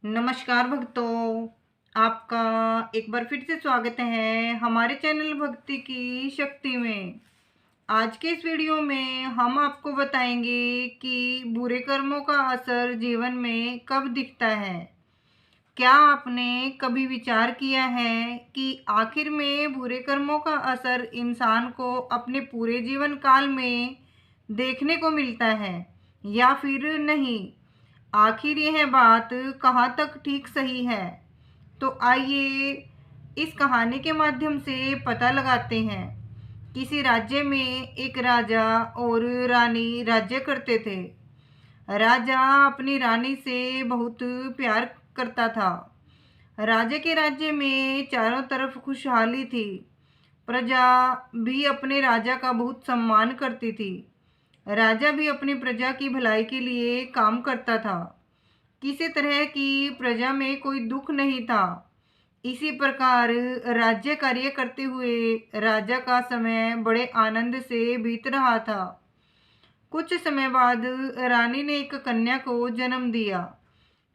नमस्कार भक्तों, आपका एक बार फिर से स्वागत है हमारे चैनल भक्ति की शक्ति में। आज के इस वीडियो में हम आपको बताएंगे कि बुरे कर्मों का असर जीवन में कब दिखता है। क्या आपने कभी विचार किया है कि आखिर में बुरे कर्मों का असर इंसान को अपने पूरे जीवन काल में देखने को मिलता है या फिर नहीं? आखिर यह बात कहाँ तक ठीक सही है? तो आइए इस कहानी के माध्यम से पता लगाते हैं। किसी राज्य में एक राजा और रानी राज्य करते थे। राजा अपनी रानी से बहुत प्यार करता था। राजा के राज्य में चारों तरफ खुशहाली थी। प्रजा भी अपने राजा का बहुत सम्मान करती थी। राजा भी अपनी प्रजा की भलाई के लिए काम करता था। किसी तरह की प्रजा में कोई दुख नहीं था। इसी प्रकार राज्य कार्य करते हुए राजा का समय बड़े आनंद से बीत रहा था। कुछ समय बाद रानी ने एक कन्या को जन्म दिया,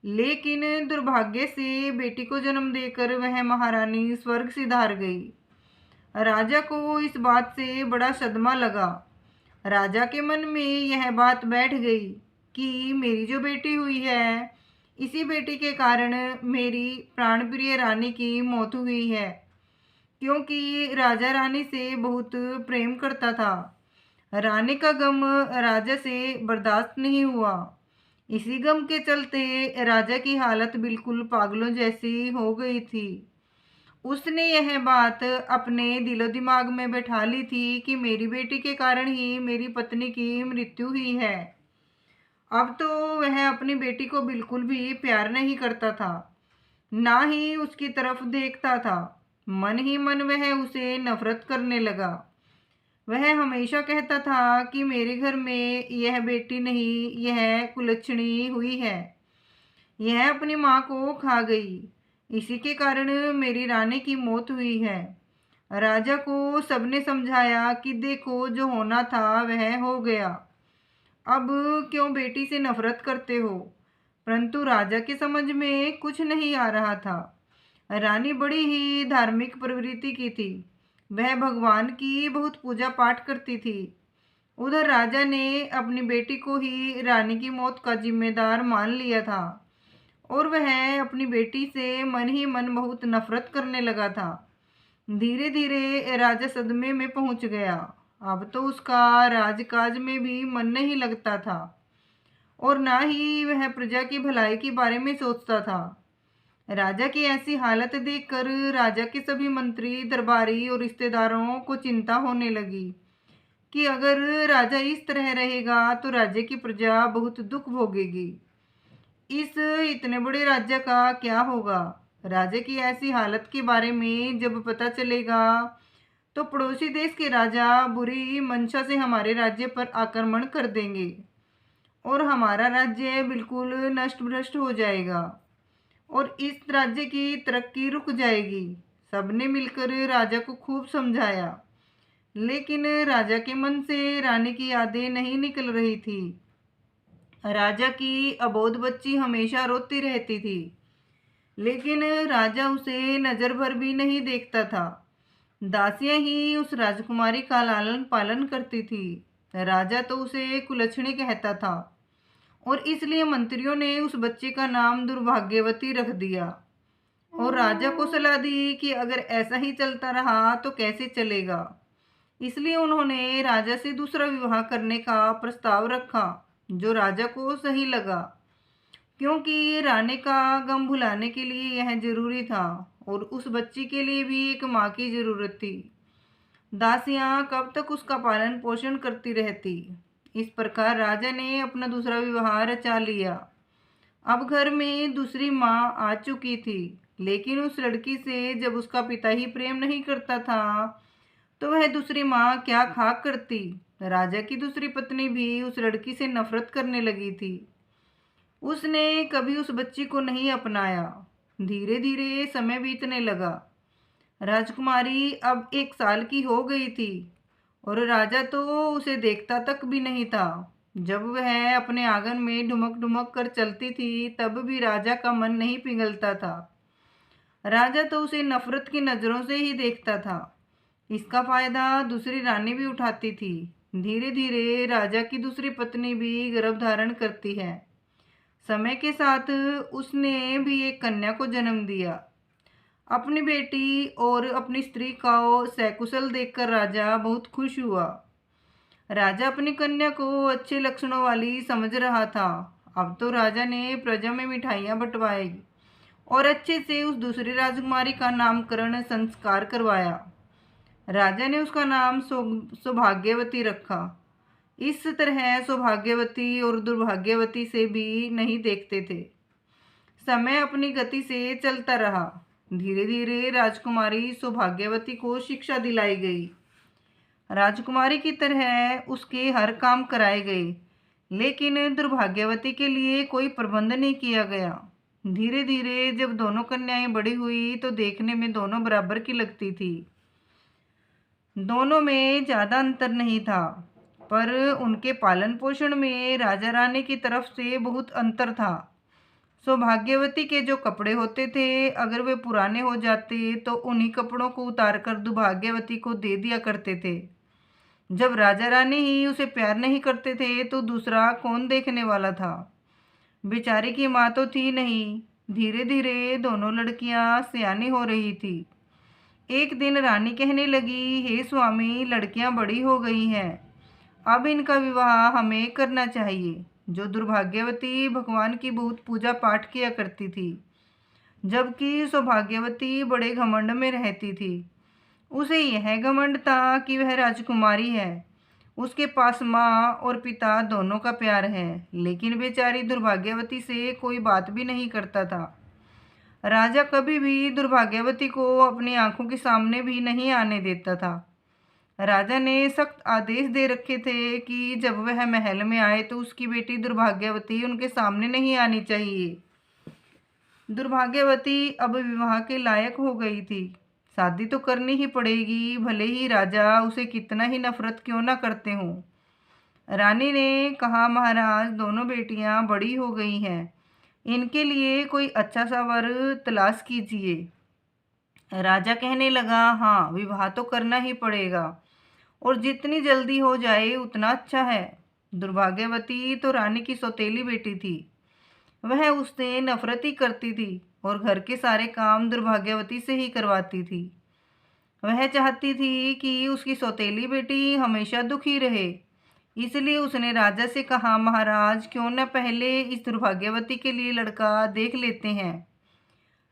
लेकिन दुर्भाग्य से बेटी को जन्म देकर वह महारानी स्वर्ग सिधार गई। राजा को इस बात से बड़ा सदमा लगा। राजा के मन में यह बात बैठ गई कि मेरी जो बेटी हुई है, इसी बेटी के कारण मेरी प्राणप्रिय रानी की मौत हुई है, क्योंकि राजा रानी से बहुत प्रेम करता था। रानी का गम राजा से बर्दाश्त नहीं हुआ। इसी गम के चलते राजा की हालत बिल्कुल पागलों जैसी हो गई थी। उसने यह बात अपने दिलो दिमाग में बैठा ली थी कि मेरी बेटी के कारण ही मेरी पत्नी की मृत्यु हुई है। अब तो वह अपनी बेटी को बिल्कुल भी प्यार नहीं करता था, ना ही उसकी तरफ देखता था। मन ही मन वह उसे नफरत करने लगा। वह हमेशा कहता था कि मेरे घर में यह बेटी नहीं, यह कुलच्छणी हुई है। यह अपनी माँ को खा गई। इसी के कारण मेरी रानी की मौत हुई है। राजा को सबने समझाया कि देखो, जो होना था वह हो गया। अब क्यों बेटी से नफरत करते हो? परंतु राजा के समझ में कुछ नहीं आ रहा था। रानी बड़ी ही धार्मिक प्रवृत्ति की थी। वह भगवान की बहुत पूजा पाठ करती थी। उधर राजा ने अपनी बेटी को ही रानी की मौत का जिम्मेदार मान लिया था और वह अपनी बेटी से मन ही मन बहुत नफरत करने लगा था। धीरे धीरे राजा सदमे में पहुंच गया। अब तो उसका राजकाज में भी मन नहीं लगता था और ना ही वह प्रजा की भलाई के बारे में सोचता था। राजा की ऐसी हालत देखकर राजा के सभी मंत्री, दरबारी और रिश्तेदारों को चिंता होने लगी कि अगर राजा इस तरह रहेगा तो राज्य की प्रजा बहुत दुख भोगेगी। इस इतने बड़े राज्य का क्या होगा? राजा की ऐसी हालत के बारे में जब पता चलेगा तो पड़ोसी देश के राजा बुरी मंशा से हमारे राज्य पर आक्रमण कर देंगे और हमारा राज्य बिल्कुल नष्ट भ्रष्ट हो जाएगा और इस राज्य की तरक्की रुक जाएगी। सबने मिलकर राजा को खूब समझाया, लेकिन राजा के मन से रानी की यादें नहीं निकल रही थी। राजा की अबोध बच्ची हमेशा रोती रहती थी, लेकिन राजा उसे नजर भर भी नहीं देखता था। दासियां ही उस राजकुमारी का लालन पालन करती थी। राजा तो उसे कुलच्छणी कहता था और इसलिए मंत्रियों ने उस बच्चे का नाम दुर्भाग्यवती रख दिया और राजा को सलाह दी कि अगर ऐसा ही चलता रहा तो कैसे चलेगा। इसलिए उन्होंने राजा से दूसरा विवाह करने का प्रस्ताव रखा, जो राजा को सही लगा, क्योंकि रानी का गम भुलाने के लिए यह जरूरी था और उस बच्ची के लिए भी एक माँ की जरूरत थी। दासियां कब तक उसका पालन पोषण करती रहती। इस प्रकार राजा ने अपना दूसरा विवाह रचा लिया। अब घर में दूसरी माँ आ चुकी थी, लेकिन उस लड़की से जब उसका पिता ही प्रेम नहीं करता था तो वह दूसरी माँ क्या खाक करती। राजा की दूसरी पत्नी भी उस लड़की से नफरत करने लगी थी। उसने कभी उस बच्ची को नहीं अपनाया। धीरे धीरे समय बीतने लगा। राजकुमारी अब 1 साल की हो गई थी और राजा तो उसे देखता तक भी नहीं था। जब वह अपने आंगन में ढुमक ढुमक कर चलती थी तब भी राजा का मन नहीं पिघलता था। राजा तो उसे नफरत की नज़रों से ही देखता था। इसका फायदा दूसरी रानी भी उठाती थी। धीरे धीरे राजा की दूसरी पत्नी भी गर्भ धारण करती है। समय के साथ उसने भी एक कन्या को जन्म दिया। अपनी बेटी और अपनी स्त्री का सकुशल देखकर राजा बहुत खुश हुआ। राजा अपनी कन्या को अच्छे लक्षणों वाली समझ रहा था। अब तो राजा ने प्रजा में मिठाइयाँ बंटवाई और अच्छे से उस दूसरी राजकुमारी का नामकरण संस्कार करवाया। राजा ने उसका नाम सौभाग्यवती रखा। इस तरह सौभाग्यवती और दुर्भाग्यवती से भी नहीं देखते थे। समय अपनी गति से चलता रहा। धीरे धीरे राजकुमारी सौभाग्यवती को शिक्षा दिलाई गई। राजकुमारी की तरह उसके हर काम कराए गए, लेकिन दुर्भाग्यवती के लिए कोई प्रबंध नहीं किया गया। धीरे धीरे जब दोनों कन्याएं बड़ी हुई तो देखने में दोनों बराबर की लगती थी। दोनों में ज़्यादा अंतर नहीं था, पर उनके पालन पोषण में राजा रानी की तरफ से बहुत अंतर था। सौभाग्यवती के जो कपड़े होते थे, अगर वे पुराने हो जाते तो उन्हीं कपड़ों को उतारकर दुर्भाग्यवती को दे दिया करते थे। जब राजा रानी ही उसे प्यार नहीं करते थे तो दूसरा कौन देखने वाला था। बेचारी की माँ तो थी नहीं। धीरे धीरे दोनों लड़कियां सियानी हो रही थी। एक दिन रानी कहने लगी, हे स्वामी, लड़कियां बड़ी हो गई हैं, अब इनका विवाह हमें करना चाहिए। जो दुर्भाग्यवती भगवान की बहुत पूजा पाठ किया करती थी, जबकि सौभाग्यवती बड़े घमंड में रहती थी। उसे यह घमंड था कि वह राजकुमारी है, उसके पास माँ और पिता दोनों का प्यार है, लेकिन बेचारी दुर्भाग्यवती से कोई बात भी नहीं करता था। राजा कभी भी दुर्भाग्यवती को अपनी आंखों के सामने भी नहीं आने देता था। राजा ने सख्त आदेश दे रखे थे कि जब वह महल में आए तो उसकी बेटी दुर्भाग्यवती उनके सामने नहीं आनी चाहिए। दुर्भाग्यवती अब विवाह के लायक हो गई थी। शादी तो करनी ही पड़ेगी, भले ही राजा उसे कितना ही नफरत क्यों ना करते हों। रानी ने कहा, महाराज, दोनों बेटियां बड़ी हो गई हैं, इनके लिए कोई अच्छा सा वर तलाश कीजिए। राजा कहने लगा, हाँ, विवाह तो करना ही पड़ेगा और जितनी जल्दी हो जाए उतना अच्छा है। दुर्भाग्यवती तो रानी की सौतेली बेटी थी। वह उससे नफरत ही करती थी और घर के सारे काम दुर्भाग्यवती से ही करवाती थी। वह चाहती थी कि उसकी सौतेली बेटी हमेशा दुखी रहे, इसलिए उसने राजा से कहा, महाराज, क्यों न पहले इस दुर्भाग्यवती के लिए लड़का देख लेते हैं।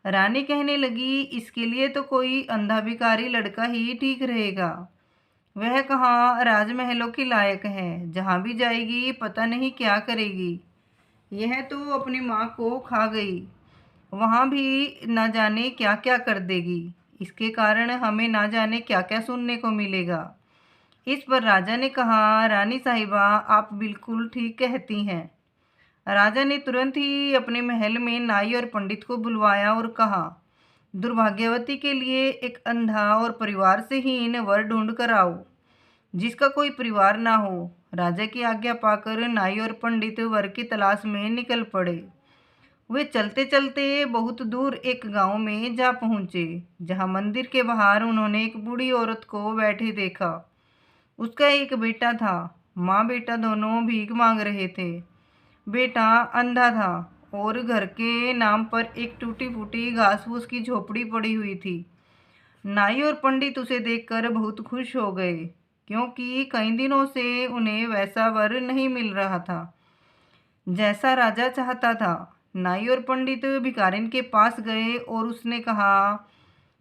रानी कहने लगी, इसके लिए तो कोई अंधा भिखारी लड़का ही ठीक रहेगा। वह कहाँ राजमहलों की लायक है, जहाँ भी जाएगी पता नहीं क्या करेगी। यह तो अपनी माँ को खा गई, वहाँ भी ना जाने क्या क्या कर देगी। इसके कारण हमें ना जाने क्या क्या सुनने को मिलेगा। इस पर राजा ने कहा, रानी साहिबा, आप बिल्कुल ठीक कहती हैं। राजा ने तुरंत ही अपने महल में नाई और पंडित को बुलवाया और कहा, दुर्भाग्यवती के लिए एक अंधा और परिवार से हीन वर ढूंढ कर आओ, जिसका कोई परिवार ना हो। राजा की आज्ञा पाकर नाई और पंडित वर की तलाश में निकल पड़े। वे चलते चलते बहुत दूर एक गांव में जा पहुँचे, जहाँ मंदिर के बाहर उन्होंने एक बूढ़ी औरत को बैठे देखा। उसका एक बेटा था। माँ बेटा दोनों भीख मांग रहे थे। बेटा अंधा था और घर के नाम पर एक टूटी फूटी घास फूस की झोपड़ी पड़ी हुई थी। नाई और पंडित उसे देखकर बहुत खुश हो गए, क्योंकि कई दिनों से उन्हें वैसा वर नहीं मिल रहा था जैसा राजा चाहता था। नाई और पंडित भिखारिन के पास गए और उसने कहा,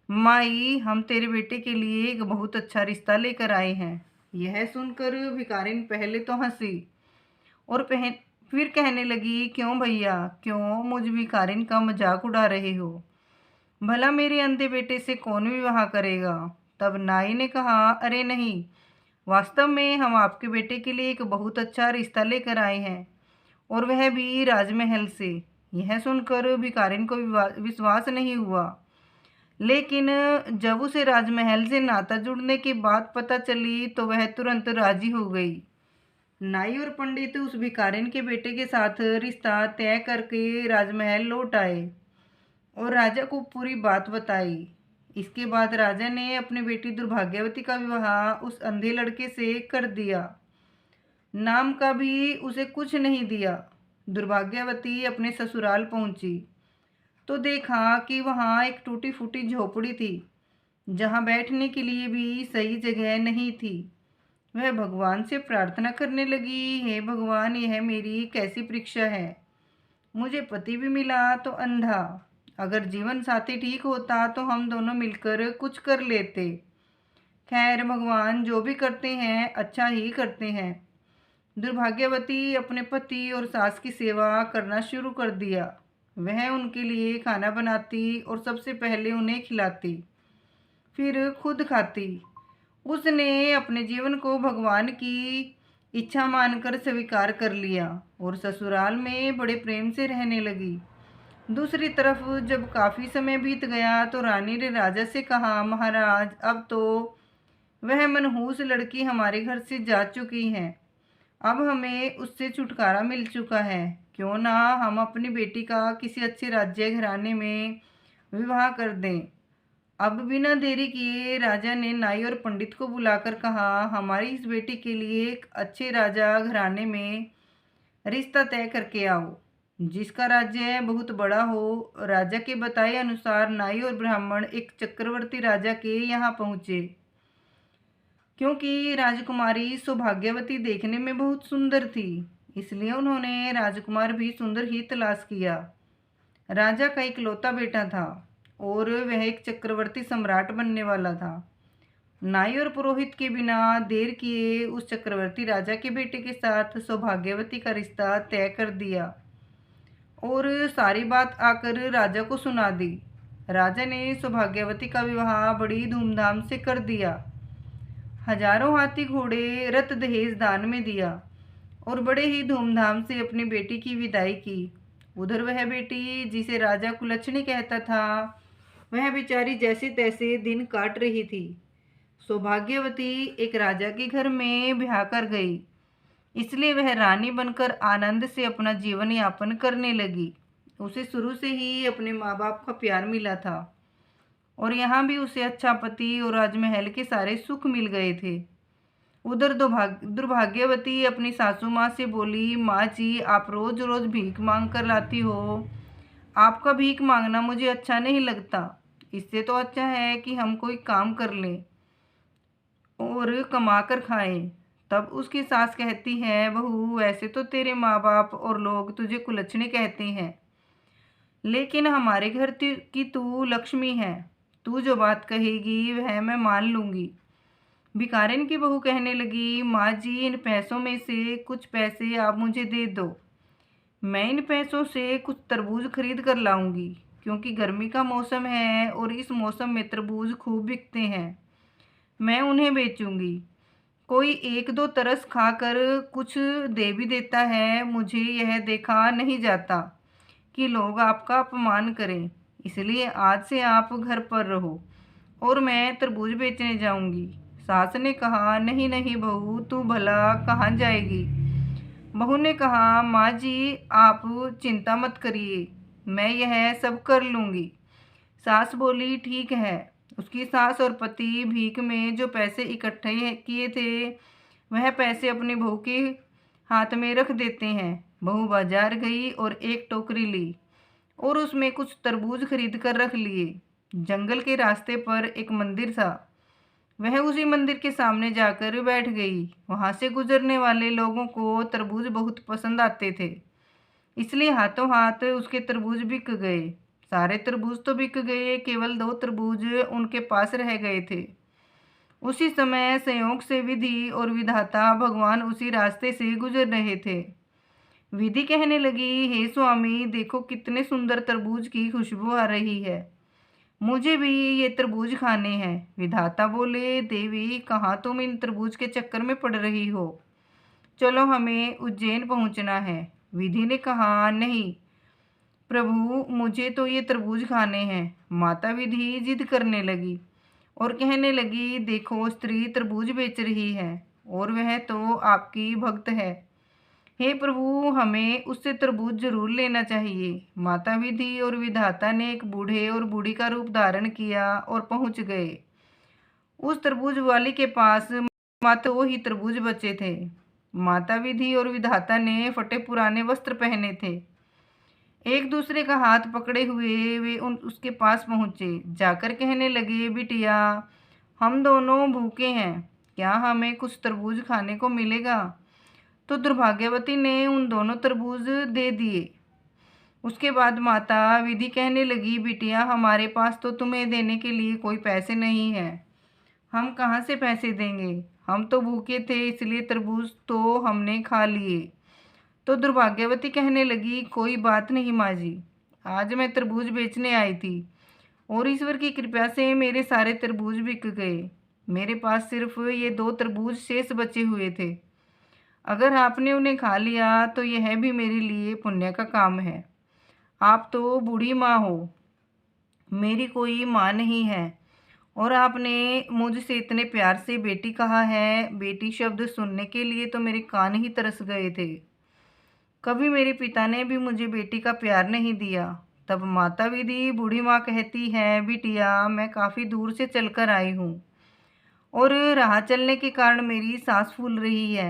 माई, हम तेरे बेटे के लिए एक बहुत अच्छा रिश्ता लेकर आए हैं। यह सुनकर भिखारिन पहले तो हंसी और फिर कहने लगी, क्यों भैया, क्यों मुझ भिखारिन का मजाक उड़ा रहे हो? भला मेरे अंधे बेटे से कौन विवाह करेगा? तब नाई ने कहा, अरे नहीं, वास्तव में हम आपके बेटे के लिए एक बहुत अच्छा रिश्ता लेकर आए हैं, और वह भी राजमहल से। यह सुनकर भिखारिन को विश्वास नहीं हुआ, लेकिन जब उसे राजमहल से नाता जुड़ने की बात पता चली तो वह तुरंत राजी हो गई। नाई और पंडित उस भिखारिन के बेटे के साथ रिश्ता तय करके राजमहल लौट आए और राजा को पूरी बात बताई। इसके बाद राजा ने अपनी बेटी दुर्भाग्यवती का विवाह उस अंधे लड़के से कर दिया। नाम का भी उसे कुछ नहीं दिया। दुर्भाग्यवती अपने ससुराल पहुंची तो देखा कि वहां एक टूटी फूटी झोपड़ी थी, जहां बैठने के लिए भी सही जगह नहीं थी। वह भगवान से प्रार्थना करने लगी, हे भगवान, यह मेरी कैसी परीक्षा है। मुझे पति भी मिला तो अंधा। अगर जीवन साथी ठीक होता तो हम दोनों मिलकर कुछ कर लेते। खैर, भगवान जो भी करते हैं अच्छा ही करते हैं। दुर्भाग्यवती अपने पति और सास की सेवा करना शुरू कर दिया। वह उनके लिए खाना बनाती और सबसे पहले उन्हें खिलाती, फिर खुद खाती। उसने अपने जीवन को भगवान की इच्छा मानकर स्वीकार कर लिया और ससुराल में बड़े प्रेम से रहने लगी। दूसरी तरफ जब काफ़ी समय बीत गया तो रानी ने राजा से कहा, महाराज, अब तो वह मनहूस लड़की हमारे घर से जा चुकी है। अब हमें उससे छुटकारा मिल चुका है। क्यों ना हम अपनी बेटी का किसी अच्छे राज्य घराने में विवाह कर दें। अब बिना देरी किए राजा ने नाई और पंडित को बुलाकर कहा, हमारी इस बेटी के लिए एक अच्छे राजा घराने में रिश्ता तय करके आओ, जिसका राज्य बहुत बड़ा हो। राजा के बताए अनुसार नाई और ब्राह्मण एक चक्रवर्ती राजा के यहाँ पहुँचे। क्योंकि राजकुमारी सौभाग्यवती देखने में बहुत सुंदर थी, इसलिए उन्होंने राजकुमार भी सुंदर ही तलाश किया। राजा का इकलौता बेटा था और वह एक चक्रवर्ती सम्राट बनने वाला था। नाई और पुरोहित के बिना देर किए उस चक्रवर्ती राजा के बेटे के साथ सौभाग्यवती का रिश्ता तय कर दिया और सारी बात आकर राजा को सुना दी। राजा ने सौभाग्यवती का विवाह बड़ी धूमधाम से कर दिया। हजारों हाथी घोड़े रथ दहेज दान में दिया और बड़े ही धूमधाम से अपनी बेटी की विदाई की। उधर वह बेटी, जिसे राजा कुलच्छनी कहता था, वह बेचारी जैसे तैसे दिन काट रही थी। सौभाग्यवती एक राजा के घर में ब्याह कर गई, इसलिए वह रानी बनकर आनंद से अपना जीवन यापन करने लगी। उसे शुरू से ही अपने माँ बाप का प्यार मिला था और यहाँ भी उसे अच्छा पति और राजमहल के सारे सुख मिल गए थे। उधर दुर्भाग्यवती अपनी सासू माँ से बोली, माँ जी, आप रोज रोज भीख मांग कर लाती हो। आपका भीख मांगना मुझे अच्छा नहीं लगता। इससे तो अच्छा है कि हम कोई काम कर लें और कमा कर खाएं। तब उसकी सास कहती है, बहू, वैसे तो तेरे माँ बाप और लोग तुझे कुलच्छनी कहते हैं, लेकिन हमारे घर की तू लक्ष्मी है। तू जो बात कहेगी वह मैं मान लूँगी। भिखारिन की बहू कहने लगी, माँ जी, इन पैसों में से कुछ पैसे आप मुझे दे दो। मैं इन पैसों से कुछ तरबूज खरीद कर लाऊंगी, क्योंकि गर्मी का मौसम है और इस मौसम में तरबूज खूब बिकते हैं। मैं उन्हें बेचूंगी। कोई एक दो तरस खाकर कुछ दे भी देता है। मुझे यह देखा नहीं जाता कि लोग आपका अपमान करें, इसलिए आज से आप घर पर रहो और मैं तरबूज बेचने जाऊंगी। सास ने कहा, नहीं नहीं बहू, तू भला कहाँ जाएगी। बहू ने कहा, माँ जी, आप चिंता मत करिए, मैं यह सब कर लूँगी। सास बोली, ठीक है। उसकी सास और पति भीख में जो पैसे इकट्ठे किए थे, वह पैसे अपनी बहू के हाथ में रख देते हैं। बहू बाजार गई और एक टोकरी ली और उसमें कुछ तरबूज खरीद कर रख लिए। जंगल के रास्ते पर एक मंदिर था। वह उसी मंदिर के सामने जाकर बैठ गई। वहां से गुजरने वाले लोगों को तरबूज बहुत पसंद आते थे, इसलिए हाथों हाथ उसके तरबूज बिक गए। सारे तरबूज तो बिक गए, केवल 2 तरबूज उनके पास रह गए थे। उसी समय संयोग से विधि और विधाता भगवान उसी रास्ते से गुजर रहे थे। विधि कहने लगी, हे स्वामी, देखो कितने सुंदर तरबूज की खुशबू आ रही है, मुझे भी ये तरबूज खाने हैं। विधाता बोले, देवी, कहाँ तुम इन तरबूज के चक्कर में पड़ रही हो, चलो हमें उज्जैन पहुँचना है। विधि ने कहा, नहीं प्रभु, मुझे तो ये तरबूज खाने हैं। माता विधि जिद करने लगी और कहने लगी, देखो, स्त्री तरबूज बेच रही है और वह तो आपकी भक्त है। हे प्रभु, हमें उससे तरबूज जरूर लेना चाहिए। माता विधि और विधाता ने एक बूढ़े और बूढ़ी का रूप धारण किया और पहुंच गए। उस तरबूज वाली के पास मात्र वो ही तरबूज बचे थे। माता विधि और विधाता ने फटे पुराने वस्त्र पहने थे। एक दूसरे का हाथ पकड़े हुए वे उसके पास पहुंचे। जाकर कहने लगे, बिटिया, हम दोनों भूखे हैं, क्या हमें कुछ तरबूज खाने को मिलेगा? तो दुर्भाग्यवती ने उन दोनों तरबूज दे दिए। उसके बाद माता विधि कहने लगी, बिटिया, हमारे पास तो तुम्हें देने के लिए कोई पैसे नहीं है। हम कहाँ से पैसे देंगे? हम तो भूखे थे, इसलिए तरबूज तो हमने खा लिए। तो दुर्भाग्यवती कहने लगी, कोई बात नहीं माँ जी, आज मैं तरबूज बेचने आई थी और ईश्वर की कृपा से मेरे सारे तरबूज बिक गए। मेरे पास सिर्फ ये 2 तरबूज शेष बचे हुए थे। अगर आपने उन्हें खा लिया तो यह भी मेरे लिए पुण्य का काम है। आप तो बूढ़ी माँ हो, मेरी कोई माँ नहीं है, और आपने मुझसे इतने प्यार से बेटी कहा है। बेटी शब्द सुनने के लिए तो मेरे कान ही तरस गए थे। कभी मेरे पिता ने भी मुझे बेटी का प्यार नहीं दिया। तब माता विधि बूढ़ी माँ कहती है, बिटिया, मैं काफ़ी दूर से चलकर आई हूँ और राह चलने के कारण मेरी सांस फूल रही है।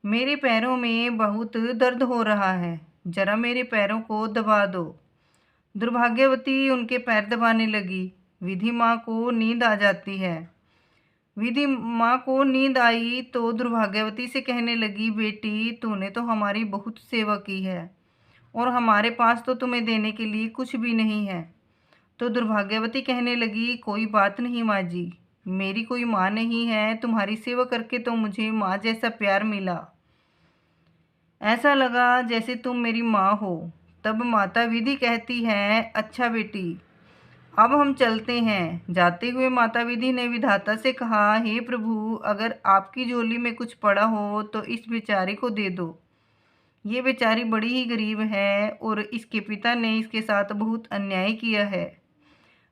मेरे पैरों में बहुत दर्द हो रहा है, जरा मेरे पैरों को दबा दो। दुर्भाग्यवती उनके पैर दबाने लगी। विधि माँ को नींद आ जाती है। विधि माँ को नींद आई तो दुर्भाग्यवती से कहने लगी, बेटी, तूने तो हमारी बहुत सेवा की है और हमारे पास तो तुम्हें देने के लिए कुछ भी नहीं है। तो दुर्भाग्यवती कहने लगी, कोई बात नहीं माँ जी, मेरी कोई माँ नहीं है, तुम्हारी सेवा करके तो मुझे माँ जैसा प्यार मिला। ऐसा लगा जैसे तुम मेरी माँ हो। तब माता विधि कहती है, अच्छा बेटी, अब हम चलते हैं। जाते हुए माता विधि ने विधाता से कहा, हे प्रभु, अगर आपकी झोली में कुछ पड़ा हो तो इस बेचारी को दे दो। ये बेचारी बड़ी ही गरीब है और इसके पिता ने इसके साथ बहुत अन्याय किया है।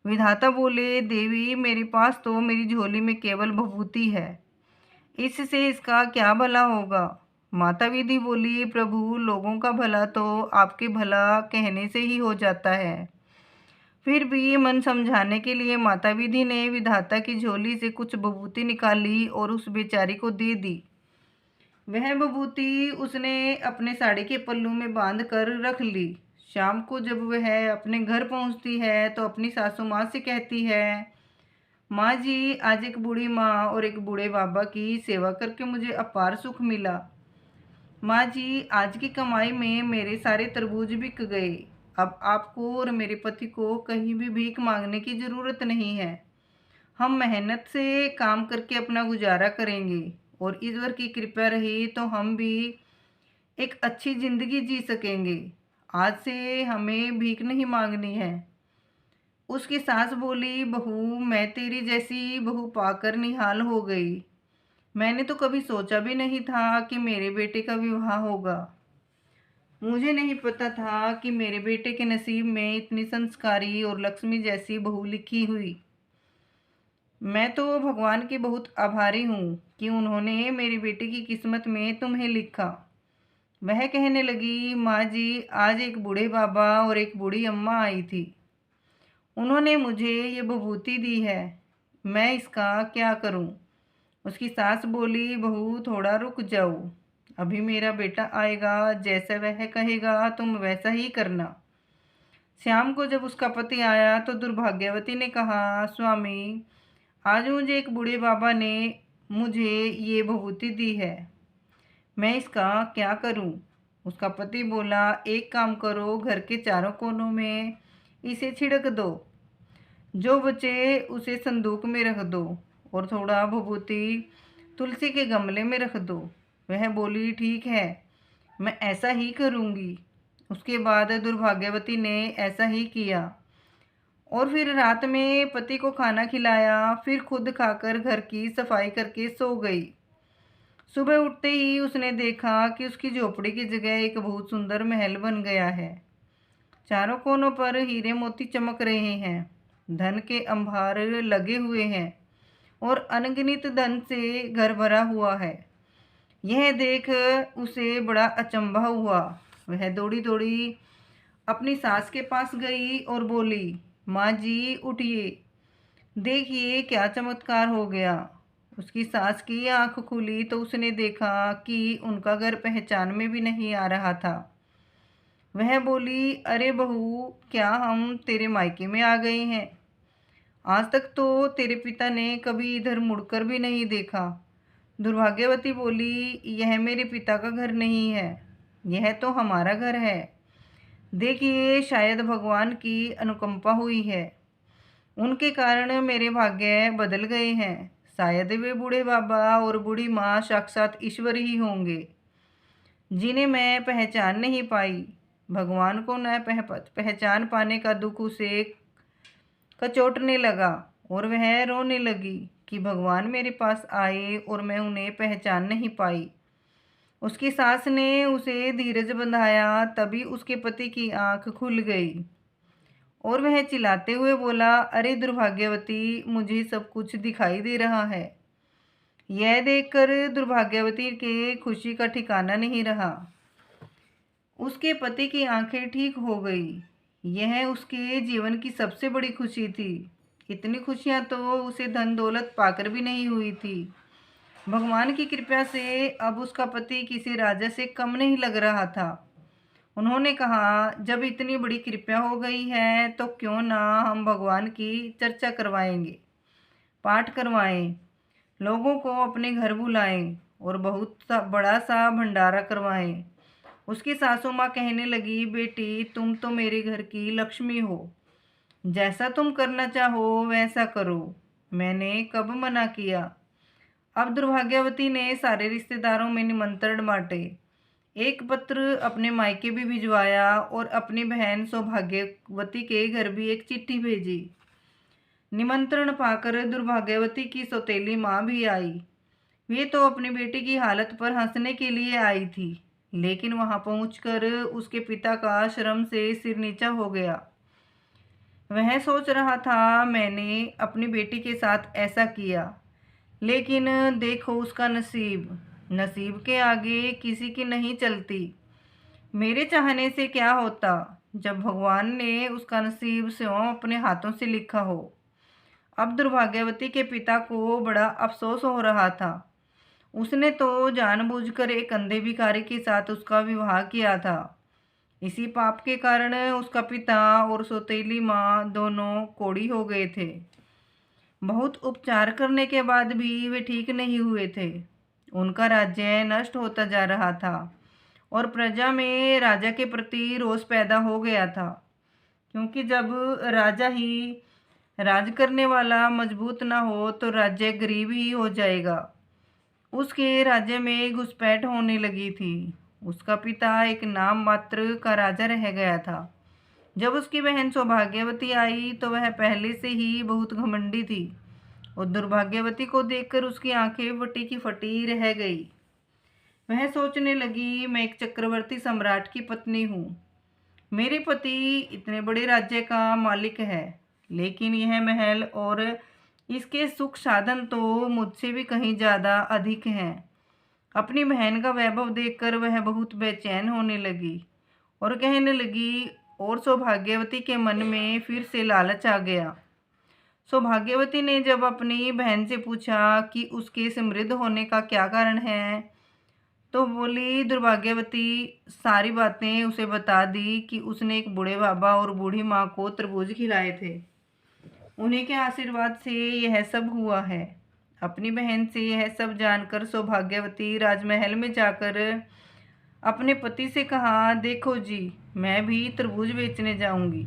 विधाता बोले, देवी, मेरे पास तो मेरी झोली में केवल भभूति है, इससे इसका क्या भला होगा? माता विधि बोली, प्रभु, लोगों का भला तो आपके भला कहने से ही हो जाता है। फिर भी मन समझाने के लिए माता विधि ने विधाता की झोली से कुछ भभूति निकाली और उस बेचारी को दे दी। वह भभूति उसने अपने साड़ी के पल्लू में बांध कर रख ली। शाम को जब वह अपने घर पहुंचती है तो अपनी सासू माँ से कहती है, माँ जी, आज एक बूढ़ी माँ और एक बूढ़े बाबा की सेवा करके मुझे अपार सुख मिला। माँ जी, आज की कमाई में मेरे सारे तरबूज बिक गए। अब आपको और मेरे पति को कहीं भी भीख मांगने की ज़रूरत नहीं है। हम मेहनत से काम करके अपना गुजारा करेंगे और ईश्वर की कृपा रही तो हम भी एक अच्छी ज़िंदगी जी सकेंगे। आज से हमें भीख नहीं मांगनी है। उसकी सास बोली, बहू, मैं तेरी जैसी बहू पाकर निहाल हो गई। मैंने तो कभी सोचा भी नहीं था कि मेरे बेटे का विवाह होगा। मुझे नहीं पता था कि मेरे बेटे के नसीब में इतनी संस्कारी और लक्ष्मी जैसी बहू लिखी हुई। मैं तो भगवान की बहुत आभारी हूँ कि उन्होंने मेरी बेटी की किस्मत में तुम्हें लिखा। वह कहने लगी, माँ जी, आज एक बूढ़े बाबा और एक बूढ़ी अम्मा आई थी। उन्होंने मुझे ये विभूति दी है, मैं इसका क्या करूँ? उसकी सास बोली, बहू, थोड़ा रुक जाओ, अभी मेरा बेटा आएगा, जैसा वह कहेगा तुम वैसा ही करना। शाम को जब उसका पति आया तो दुर्भाग्यवती ने कहा, स्वामी, आज मुझे एक बूढ़े बाबा ने मुझे ये विभूति दी है, मैं इसका क्या करूं? उसका पति बोला, एक काम करो, घर के चारों कोनों में इसे छिड़क दो, जो बचे उसे संदूक में रख दो और थोड़ा विभूति तुलसी के गमले में रख दो। वह बोली, ठीक है, मैं ऐसा ही करूँगी। उसके बाद दुर्भाग्यवती ने ऐसा ही किया और फिर रात में पति को खाना खिलाया, फिर खुद खाकर घर की सफाई करके सो गई। सुबह उठते ही उसने देखा कि उसकी झोपड़ी की जगह एक बहुत सुंदर महल बन गया है। चारों कोनों पर हीरे मोती चमक रहे हैं, धन के अंबार लगे हुए हैं और अनगिनत धन से घर भरा हुआ है। यह देख उसे बड़ा अचंभा हुआ। वह दौड़ी दौड़ी अपनी सास के पास गई और बोली, माँ जी उठिए, देखिए क्या चमत्कार हो गया। उसकी सास की आंख खुली तो उसने देखा कि उनका घर पहचान में भी नहीं आ रहा था। वह बोली, अरे बहू, क्या हम तेरे मायके में आ गए हैं? आज तक तो तेरे पिता ने कभी इधर मुड़कर भी नहीं देखा। दुर्भाग्यवती बोली, यह मेरे पिता का घर नहीं है, यह तो हमारा घर है। देखिए, शायद भगवान की अनुकंपा हुई है, उनके कारण मेरे भाग्य बदल गए हैं। शायद वे बूढ़े बाबा और बूढ़ी माँ साक्षात ईश्वर ही होंगे, जिन्हें मैं पहचान नहीं पाई। भगवान को न पहचान पाने का दुख उसे कचोटने लगा और वह रोने लगी कि भगवान मेरे पास आए और मैं उन्हें पहचान नहीं पाई। उसकी सास ने उसे धीरज बंधाया, तभी उसके पति की आंख खुल गई और वह चिल्लाते हुए बोला, अरे दुर्भाग्यवती, मुझे सब कुछ दिखाई दे रहा है। यह देखकर दुर्भाग्यवती के खुशी का ठिकाना नहीं रहा। उसके पति की आंखें ठीक हो गई। यह उसके जीवन की सबसे बड़ी खुशी थी। इतनी खुशियां तो उसे धन दौलत पाकर भी नहीं हुई थी। भगवान की कृपा से अब उसका पति किसी राजा से कम नहीं लग रहा था। उन्होंने कहा, जब इतनी बड़ी कृपा हो गई है तो क्यों ना हम भगवान की चर्चा करवाएंगे, पाठ करवाएं, लोगों को अपने घर बुलाएं और बहुत बड़ा सा भंडारा करवाएं। उसकी सासू माँ कहने लगी, बेटी, तुम तो मेरे घर की लक्ष्मी हो, जैसा तुम करना चाहो वैसा करो, मैंने कब मना किया। अब दुर्भाग्यवती ने सारे रिश्तेदारों में निमंत्रण बांटे, एक पत्र अपने मायके भी भिजवाया और अपनी बहन सौभाग्यवती के घर भी एक चिट्ठी भेजी। निमंत्रण पाकर दुर्भाग्यवती की सौतेली माँ भी आई। वे तो अपनी बेटी की हालत पर हंसने के लिए आई थी, लेकिन वहां पहुंचकर उसके पिता का शर्म से सिर नीचा हो गया। वह सोच रहा था, मैंने अपनी बेटी के साथ ऐसा किया, लेकिन देखो उसका नसीब, नसीब के आगे किसी की नहीं चलती। मेरे चाहने से क्या होता जब भगवान ने उसका नसीब स्वयं अपने हाथों से लिखा हो। अब दुर्भाग्यवती के पिता को बड़ा अफसोस हो रहा था। उसने तो जानबूझकर एक अंधे भिखारी के साथ उसका विवाह किया था। इसी पाप के कारण उसका पिता और सौतेली माँ दोनों कोढ़ी हो गए थे। बहुत उपचार करने के बाद भी वे ठीक नहीं हुए थे। उनका राज्य नष्ट होता जा रहा था और प्रजा में राजा के प्रति रोष पैदा हो गया था, क्योंकि जब राजा ही राज करने वाला मजबूत ना हो तो राज्य गरीब ही हो जाएगा। उसके राज्य में घुसपैठ होने लगी थी। उसका पिता एक नाम मात्र का राजा रह गया था। जब उसकी बहन सौभाग्यवती आई तो वह पहले से ही बहुत घमंडी थी और दुर्भाग्यवती को देखकर उसकी आंखें फटी की फटी रह गई। वह सोचने लगी, मैं एक चक्रवर्ती सम्राट की पत्नी हूँ, मेरे पति इतने बड़े राज्य का मालिक है, लेकिन यह महल और इसके सुख साधन तो मुझसे भी कहीं ज़्यादा अधिक हैं। अपनी बहन का वैभव देखकर वह बहुत बेचैन होने लगी और कहने लगी, और सौभाग्यवती के मन में फिर से लालच आ गया। सौभाग्यवती ने जब अपनी बहन से पूछा कि उसके समृद्ध होने का क्या कारण है, तो बोली, दुर्भाग्यवती सारी बातें उसे बता दी कि उसने एक बूढ़े बाबा और बूढ़ी माँ को तरबूज खिलाए थे। उन्हीं के आशीर्वाद से यह सब हुआ है। अपनी बहन से यह सब जानकर सौभाग्यवती राजमहल में जाकर अपने पति से कहा, देखो जी, मैं भी तरबूज बेचने जाऊंगी।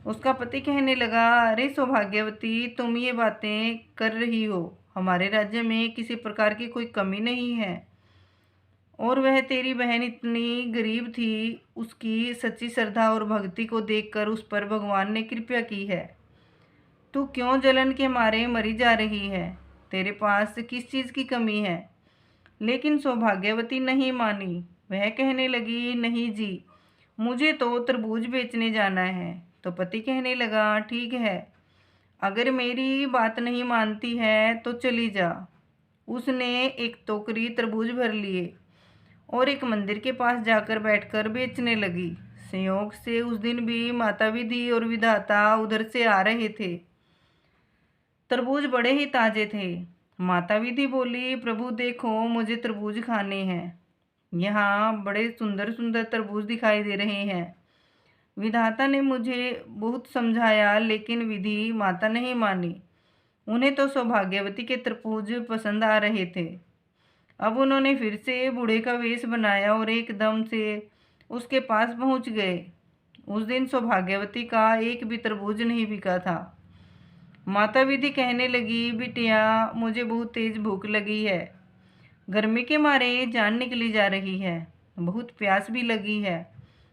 उसका पति कहने लगा, अरे सौभाग्यवती, तुम ये बातें कर रही हो, हमारे राज्य में किसी प्रकार की कोई कमी नहीं है और वह तेरी बहन इतनी गरीब थी, उसकी सच्ची श्रद्धा और भक्ति को देखकर उस पर भगवान ने कृपा की है। तू क्यों जलन के मारे मरी जा रही है? तेरे पास किस चीज़ की कमी है? लेकिन सौभाग्यवती नहीं मानी। वह कहने लगी, नहीं जी, मुझे तो तरबूज बेचने जाना है। तो पति कहने लगा, ठीक है, अगर मेरी बात नहीं मानती है तो चली जा। उसने एक टोकरी तरबूज भर लिए और एक मंदिर के पास जाकर बैठकर बेचने लगी। संयोग से उस दिन भी माता विधि और विधाता उधर से आ रहे थे। तरबूज बड़े ही ताजे थे। माता विधि बोली, प्रभु देखो, मुझे तरबूज खाने हैं। यहाँ बड़े सुंदर सुंदर तरबूज दिखाई दे रहे हैं। विधाता ने मुझे बहुत समझाया, लेकिन विधि माता नहीं मानी। उन्हें तो सौभाग्यवती के तरबूज पसंद आ रहे थे। अब उन्होंने फिर से बूढ़े का वेश बनाया और एकदम से उसके पास पहुंच गए। उस दिन सौभाग्यवती का एक भी तरबूज नहीं बिका था। माता विधि कहने लगी, बिटिया, मुझे बहुत तेज भूख लगी है। गर्मी के मारे जान निकली जा रही है। बहुत प्यास भी लगी है।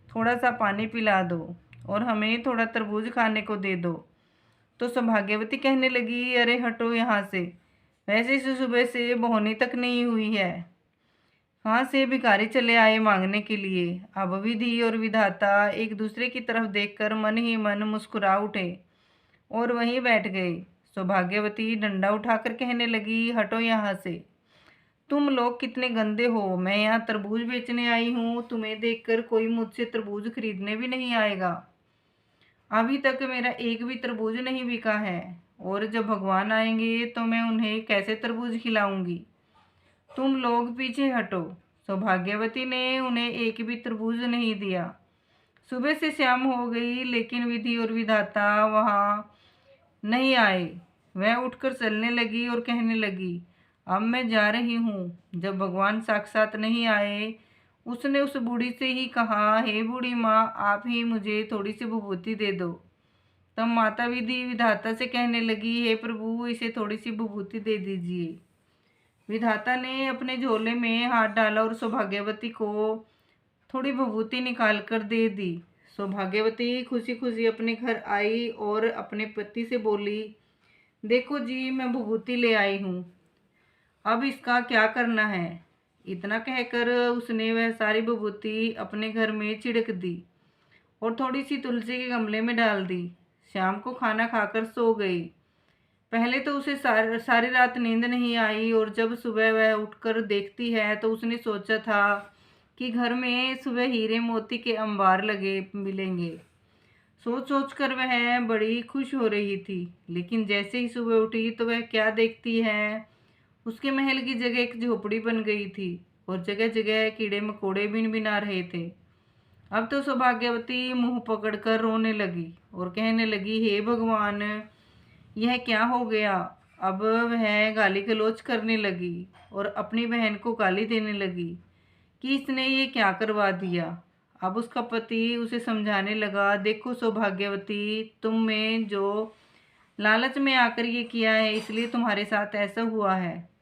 थोड़ा सा पानी पिला दो और हमें थोड़ा तरबूज खाने को दे दो। तो सौभाग्यवती कहने लगी, अरे हटो यहाँ से, वैसे से सुबह से बहनी तक नहीं हुई है। कहाँ से भिखारी चले आए मांगने के लिए। अब विधि और विधाता एक दूसरे की तरफ देखकर मन ही मन मुस्कुरा उठे और वहीं बैठ गए। सौभाग्यवती डंडा उठाकर कहने लगी, हटो यहाँ से। तुम लोग कितने गंदे हो। मैं यहाँ तरबूज बेचने आई हूँ। तुम्हें देखकर कोई मुझसे तरबूज खरीदने भी नहीं आएगा। अभी तक मेरा एक भी तरबूज नहीं बिका है और जब भगवान आएंगे तो मैं उन्हें कैसे तरबूज खिलाऊंगी। तुम लोग पीछे हटो। सौभाग्यवती ने उन्हें एक भी तरबूज नहीं दिया। सुबह से शाम हो गई, लेकिन विधि और विधाता वहाँ नहीं आए। वह उठकर चलने लगी और कहने लगी, अब मैं जा रही हूँ। जब भगवान साक्षात नहीं आए, उसने उस बूढ़ी से ही कहा, हे बूढ़ी माँ, आप ही मुझे थोड़ी सी विभूति दे दो। तब माता विधि विधाता से कहने लगी, हे प्रभु, इसे थोड़ी सी विभूति दे दीजिए। विधाता ने अपने झोले में हाथ डाला और सौभाग्यवती को थोड़ी विभूति निकाल कर दे दी। सौभाग्यवती खुशी खुशी अपने घर आई और अपने पति से बोली, देखो जी, मैं विभूति ले आई हूँ, अब इसका क्या करना है। इतना कहकर उसने वह सारी विभूति अपने घर में छिड़क दी और थोड़ी सी तुलसी के गमले में डाल दी। शाम को खाना खाकर सो गई। पहले तो उसे सारी रात नींद नहीं आई और जब सुबह वह उठकर देखती है तो उसने सोचा था कि घर में सुबह हीरे मोती के अंबार लगे मिलेंगे। सोच सोच कर वह बड़ी खुश हो रही थी। लेकिन जैसे ही सुबह उठी तो वह क्या देखती है, उसके महल की जगह एक झोपड़ी बन गई थी और जगह जगह कीड़े मकोड़े भिन भिना रहे थे। अब तो सौभाग्यवती मुंह पकड़कर रोने लगी और कहने लगी, हे भगवान, यह क्या हो गया। अब वह गाली गलौज करने लगी और अपनी बहन को गाली देने लगी कि इसने ये क्या करवा दिया। अब उसका पति उसे समझाने लगा, देखो सौभाग्यवती, तुम में जो लालच में आकर ये किया है, इसलिए तुम्हारे साथ ऐसा हुआ है।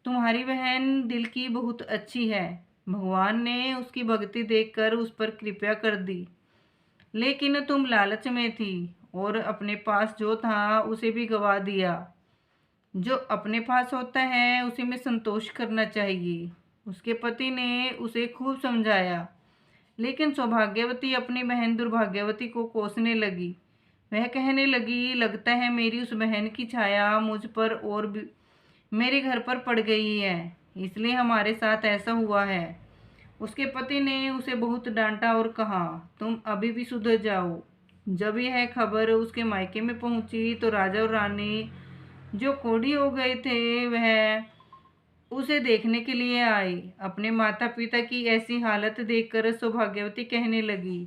तुम्हारी बहन दिल की बहुत अच्छी है। भगवान ने उसकी भक्ति देखकर उस पर कृपा कर दी, लेकिन तुम लालच में थी और अपने पास जो था उसे भी गवा दिया। जो अपने पास होता है उसी में संतोष करना चाहिए। उसके पति ने उसे खूब समझाया, लेकिन सौभाग्यवती अपनी बहन दुर्भाग्यवती को कोसने लगी। वह कहने लगी, लगता है मेरी उस बहन की छाया मुझ पर और भी मेरे घर पर पड़ गई है, इसलिए हमारे साथ ऐसा हुआ है। उसके पति ने उसे बहुत डांटा और कहा, तुम अभी भी सुधर जाओ। जब यह खबर उसके मायके में पहुंची तो राजा और रानी, जो कोढ़ी हो गए थे, वह उसे देखने के लिए आई। अपने माता पिता की ऐसी हालत देखकर सौभाग्यवती कहने लगी,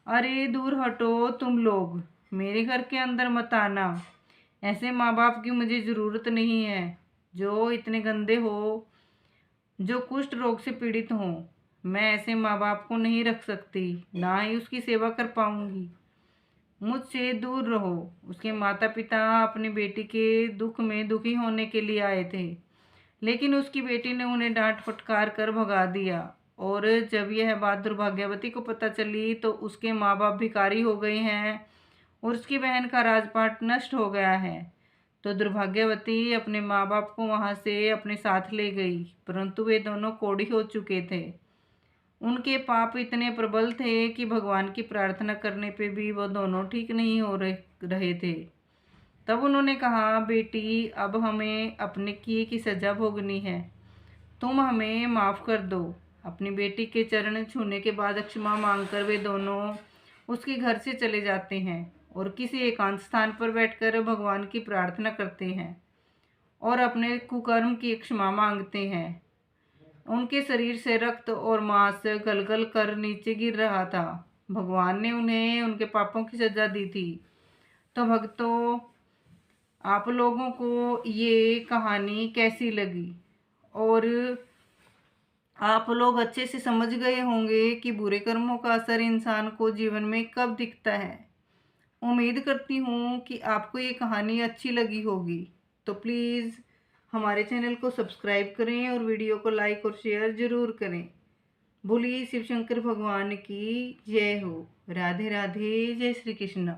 अरे दूर हटो तुम लोग, मेरे घर के अंदर मत आना। ऐसे माँ बाप की मुझे ज़रूरत नहीं है जो इतने गंदे हो, जो कुष्ठ रोग से पीड़ित हों। मैं ऐसे माँ बाप को नहीं रख सकती, ना ही उसकी सेवा कर पाऊंगी। मुझसे दूर रहो। उसके माता पिता अपनी बेटी के दुख में दुखी होने के लिए आए थे, लेकिन उसकी बेटी ने उन्हें डांट फटकार कर भगा दिया। और जब यह बात दुर्भाग्यवती को पता चली तो उसके माँ बाप भिखारी हो गए हैं और उसकी बहन का राजपाट नष्ट हो गया है। तो दुर्भाग्यवती अपने माँ बाप को वहाँ से अपने साथ ले गई, परंतु वे दोनों कोढ़ी हो चुके थे। उनके पाप इतने प्रबल थे कि भगवान की प्रार्थना करने पे भी वो दोनों ठीक नहीं हो रहे थे। तब उन्होंने कहा, बेटी अब हमें अपने किए की सज़ा भोगनी है, तुम हमें माफ़ कर दो। अपनी बेटी के चरण छूने के बाद क्षमा मांगकर वे दोनों उसके घर से चले जाते हैं और किसी एकांत स्थान पर बैठकर भगवान की प्रार्थना करते हैं और अपने कुकर्म की क्षमा मांगते हैं। उनके शरीर से रक्त और मांस गलगल कर नीचे गिर रहा था। भगवान ने उन्हें उनके पापों की सजा दी थी। तो भक्तों, आप लोगों को ये कहानी कैसी लगी? और आप लोग अच्छे से समझ गए होंगे कि बुरे कर्मों का असर इंसान को जीवन में कब दिखता है। उम्मीद करती हूँ कि आपको ये कहानी अच्छी लगी होगी। तो प्लीज़ हमारे चैनल को सब्सक्राइब करें और वीडियो को लाइक और शेयर ज़रूर करें। बोलिए शिव शंकर भगवान की जय हो। राधे राधे, जय श्री कृष्ण।